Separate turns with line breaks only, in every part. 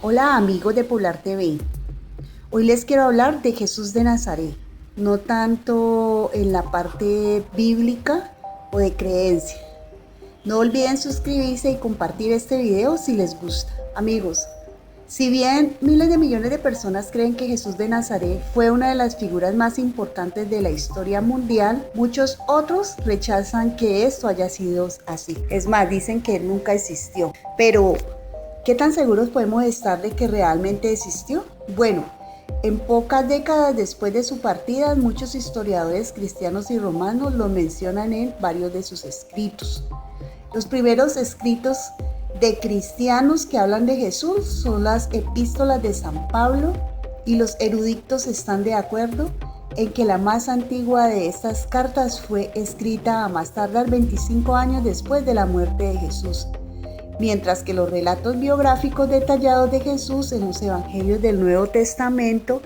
Hola amigos de Poblar TV, hoy les quiero hablar de Jesús de Nazaret, no tanto en la parte bíblica o de creencia. No olviden suscribirse y compartir este video si les gusta. Amigos, si bien miles de millones de personas creen que Jesús de Nazaret fue una de las figuras más importantes de la historia mundial, muchos otros rechazan que esto haya sido así. Es más, dicen que él nunca existió. Pero, ¿qué tan seguros podemos estar de que realmente existió? Bueno, en pocas décadas después de su partida, muchos historiadores cristianos y romanos lo mencionan en varios de sus escritos. Los primeros escritos de cristianos que hablan de Jesús son las epístolas de San Pablo, y los eruditos están de acuerdo en que la más antigua de estas cartas fue escrita a más tardar 25 años después de la muerte de Jesús, mientras que los relatos biográficos detallados de Jesús en los evangelios del Nuevo Testamento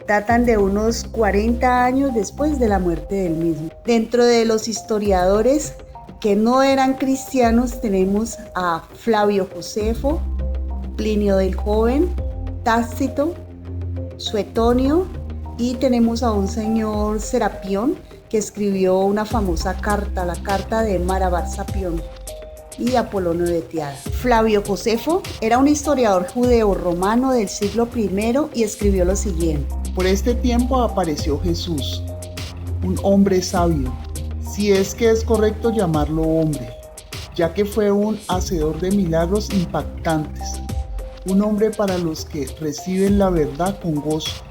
datan de unos 40 años después de la muerte del mismo. Dentro de los historiadores que no eran cristianos tenemos a Flavio Josefo, Plinio el Joven, Tácito, Suetonio, y tenemos a un señor Serapión que escribió una famosa carta, la carta de Marabarsapión, y Apolonio de Tiana. Flavio Josefo era un historiador judeo-romano del siglo I y escribió lo siguiente:
Por este tiempo apareció Jesús, un hombre sabio, si es que es correcto llamarlo hombre, ya que fue un hacedor de milagros impactantes, un hombre para los que reciben la verdad con gozo,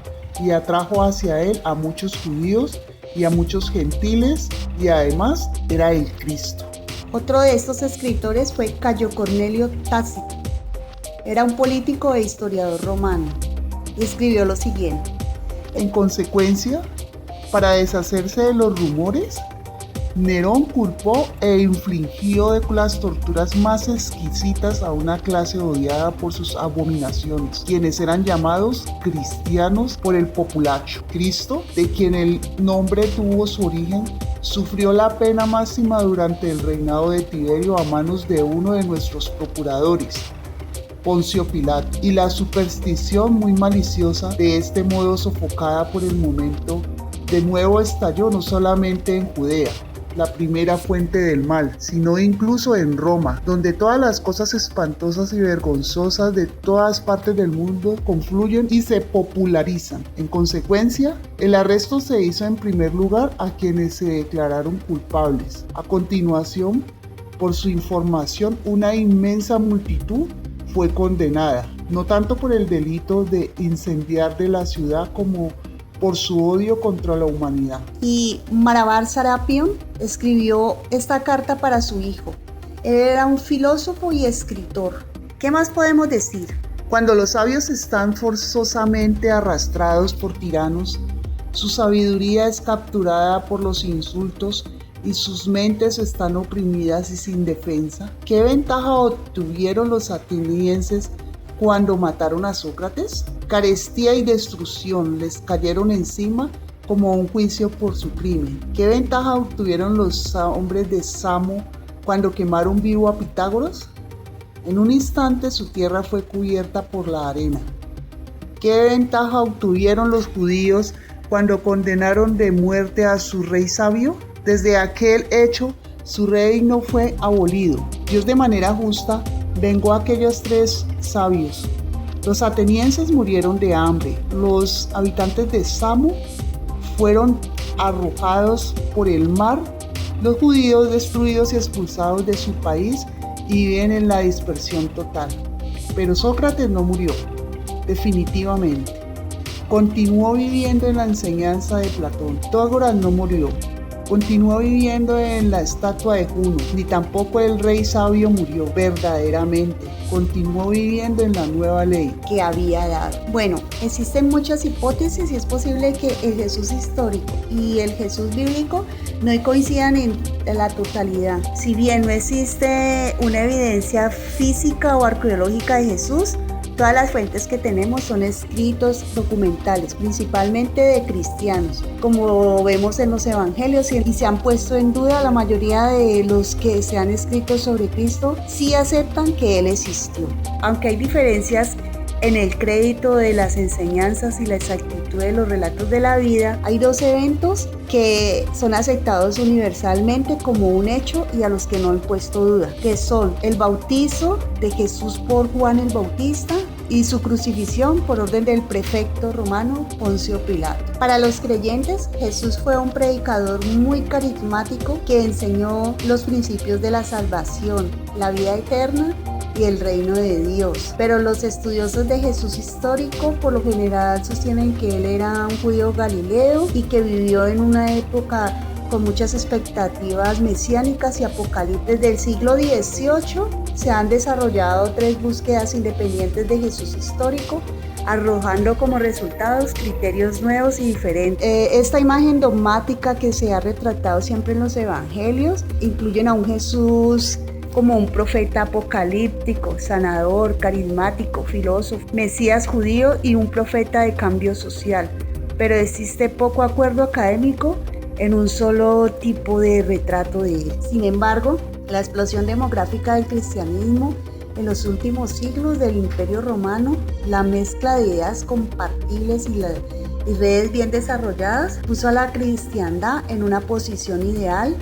y atrajo hacia él a muchos judíos y a muchos gentiles, y además era el Cristo.
Otro de estos escritores fue Cayo Cornelio Tácito. Era un político e historiador romano y escribió lo siguiente:
En consecuencia, para deshacerse de los rumores, Nerón culpó e infligió de las torturas más exquisitas a una clase odiada por sus abominaciones, quienes eran llamados cristianos por el populacho. Cristo, de quien el nombre tuvo su origen, sufrió la pena máxima durante el reinado de Tiberio a manos de uno de nuestros procuradores, Poncio Pilato, y la superstición muy maliciosa de este modo sofocada por el momento de nuevo estalló no solamente en Judea, la primera fuente del mal, sino incluso en Roma, donde todas las cosas espantosas y vergonzosas de todas partes del mundo confluyen y se popularizan. En consecuencia, el arresto se hizo en primer lugar a quienes se declararon culpables. A continuación, por su información, una inmensa multitud fue condenada, no tanto por el delito de incendiar de la ciudad como por su odio contra la humanidad.
Y Marabarsapión escribió esta carta para su hijo. Él era un filósofo y escritor. ¿Qué más podemos decir?
Cuando los sabios están forzosamente arrastrados por tiranos, su sabiduría es capturada por los insultos y sus mentes están oprimidas y sin defensa. ¿Qué ventaja obtuvieron los atenienses cuando mataron a Sócrates? Carestía y destrucción les cayeron encima como un juicio por su crimen. ¿Qué ventaja obtuvieron los hombres de Samo cuando quemaron vivo a Pitágoras? En un instante su tierra fue cubierta por la arena. ¿Qué ventaja obtuvieron los judíos cuando condenaron de muerte a su rey sabio? Desde aquel hecho su reino fue abolido. Dios de manera justa vengó a aquellos tres sabios. Los atenienses murieron de hambre, los habitantes de Samo fueron arrojados por el mar, los judíos destruidos y expulsados de su país y viven en la dispersión total. Pero Sócrates no murió, definitivamente. Continuó viviendo en la enseñanza de Platón. Pitágoras no murió. Continuó viviendo en la estatua de Juno, ni tampoco el rey sabio murió verdaderamente. Continuó viviendo en la nueva ley
que había dado. Bueno, existen muchas hipótesis y es posible que el Jesús histórico y el Jesús bíblico no coincidan en la totalidad. Si bien no existe una evidencia física o arqueológica de Jesús, todas las fuentes que tenemos son escritos documentales, principalmente de cristianos, como vemos en los evangelios, y se han puesto en duda. La mayoría de los que se han escrito sobre Cristo sí aceptan que Él existió, aunque hay diferencias en el crédito de las enseñanzas y la exactitud de los relatos de la vida, hay dos eventos que son aceptados universalmente como un hecho y a los que no han puesto duda, que son el bautizo de Jesús por Juan el Bautista y su crucifixión por orden del prefecto romano Poncio Pilato. Para los creyentes, Jesús fue un predicador muy carismático que enseñó los principios de la salvación, la vida eterna y el reino de Dios. Pero los estudiosos de Jesús histórico por lo general sostienen que él era un judío galileo y que vivió en una época con muchas expectativas mesiánicas y apocalípticas. Desde el siglo XVIII se han desarrollado 3 búsquedas independientes de Jesús histórico, arrojando como resultados criterios nuevos y diferentes. Esta imagen dogmática que se ha retratado siempre en los evangelios incluyen a un Jesús como un profeta apocalíptico, sanador, carismático, filósofo, mesías judío y un profeta de cambio social. Pero existe poco acuerdo académico en un solo tipo de retrato de él. Sin embargo, la explosión demográfica del cristianismo en los últimos siglos del Imperio Romano, la mezcla de ideas compartibles y redes bien desarrolladas, puso a la cristiandad en una posición ideal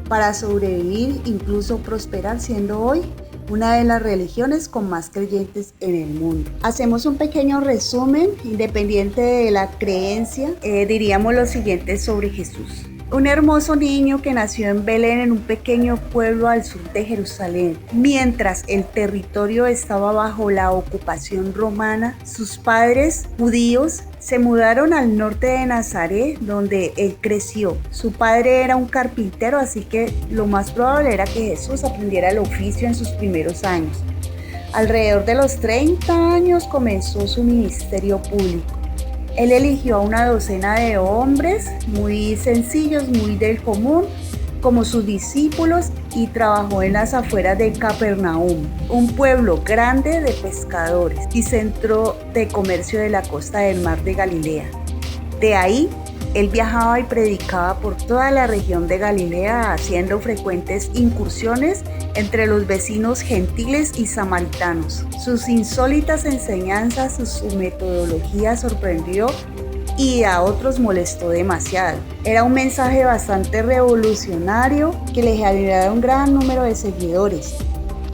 para sobrevivir, incluso prosperar, siendo hoy una de las religiones con más creyentes en el mundo. Hacemos un pequeño resumen, independiente de la creencia, diríamos lo siguiente sobre Jesús. Un hermoso niño que nació en Belén, en un pequeño pueblo al sur de Jerusalén. Mientras el territorio estaba bajo la ocupación romana, sus padres judíos se mudaron al norte de Nazaret, donde él creció. Su padre era un carpintero, así que lo más probable era que Jesús aprendiera el oficio en sus primeros años. Alrededor de los 30 años comenzó su ministerio público. Él eligió a una docena de hombres muy sencillos, muy del común, como sus discípulos y trabajó en las afueras de Capernaum, un pueblo grande de pescadores y centro de comercio de la costa del mar de Galilea. De ahí, él viajaba y predicaba por toda la región de Galilea, haciendo frecuentes incursiones entre los vecinos gentiles y samaritanos. Sus insólitas enseñanzas, su metodología sorprendió y a otros molestó demasiado. Era un mensaje bastante revolucionario que le generaba un gran número de seguidores.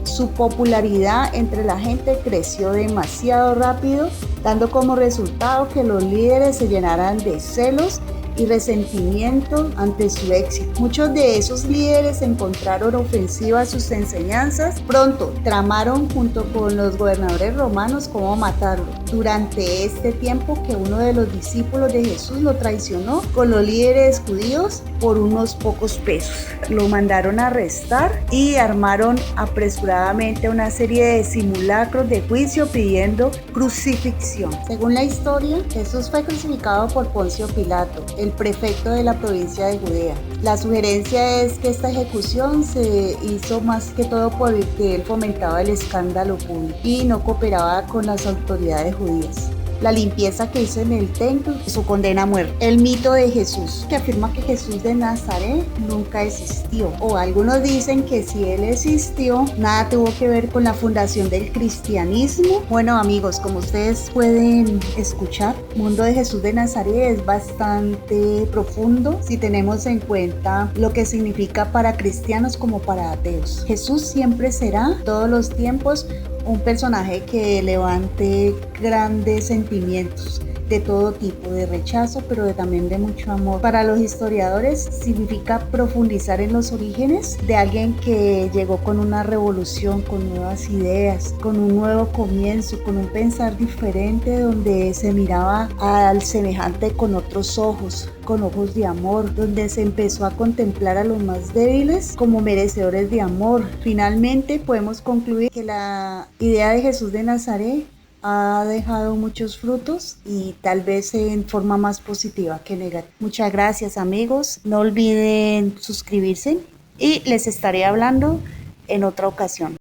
Su popularidad entre la gente creció demasiado rápido, dando como resultado que los líderes se llenaran de celos y resentimiento ante su éxito. Muchos de esos líderes encontraron ofensivas sus enseñanzas. Pronto tramaron junto con los gobernadores romanos cómo matarlo. Durante este tiempo que uno de los discípulos de Jesús lo traicionó con los líderes judíos por unos pocos pesos. Lo mandaron a arrestar y armaron apresuradamente una serie de simulacros de juicio pidiendo crucifixión. Según la historia, Jesús fue crucificado por Poncio Pilato, el prefecto de la provincia de Judea. La sugerencia es que esta ejecución se hizo más que todo porque él fomentaba el escándalo público y no cooperaba con las autoridades judías. La limpieza que hizo en el templo, su condena a muerte. El mito de Jesús, que afirma que Jesús de Nazaret nunca existió. O algunos dicen que si él existió, nada tuvo que ver con la fundación del cristianismo. Bueno amigos, como ustedes pueden escuchar, el mundo de Jesús de Nazaret es bastante profundo si tenemos en cuenta lo que significa para cristianos como para ateos. Jesús siempre será, todos los tiempos, un personaje que levante grandes sentimientos de todo tipo, de rechazo, pero también de mucho amor. Para los historiadores significa profundizar en los orígenes de alguien que llegó con una revolución, con nuevas ideas, con un nuevo comienzo, con un pensar diferente donde se miraba al semejante con otros ojos, con ojos de amor, donde se empezó a contemplar a los más débiles como merecedores de amor. Finalmente podemos concluir que la idea de Jesús de Nazaret ha dejado muchos frutos y tal vez en forma más positiva que negativa. Muchas gracias amigos, no olviden suscribirse y les estaré hablando en otra ocasión.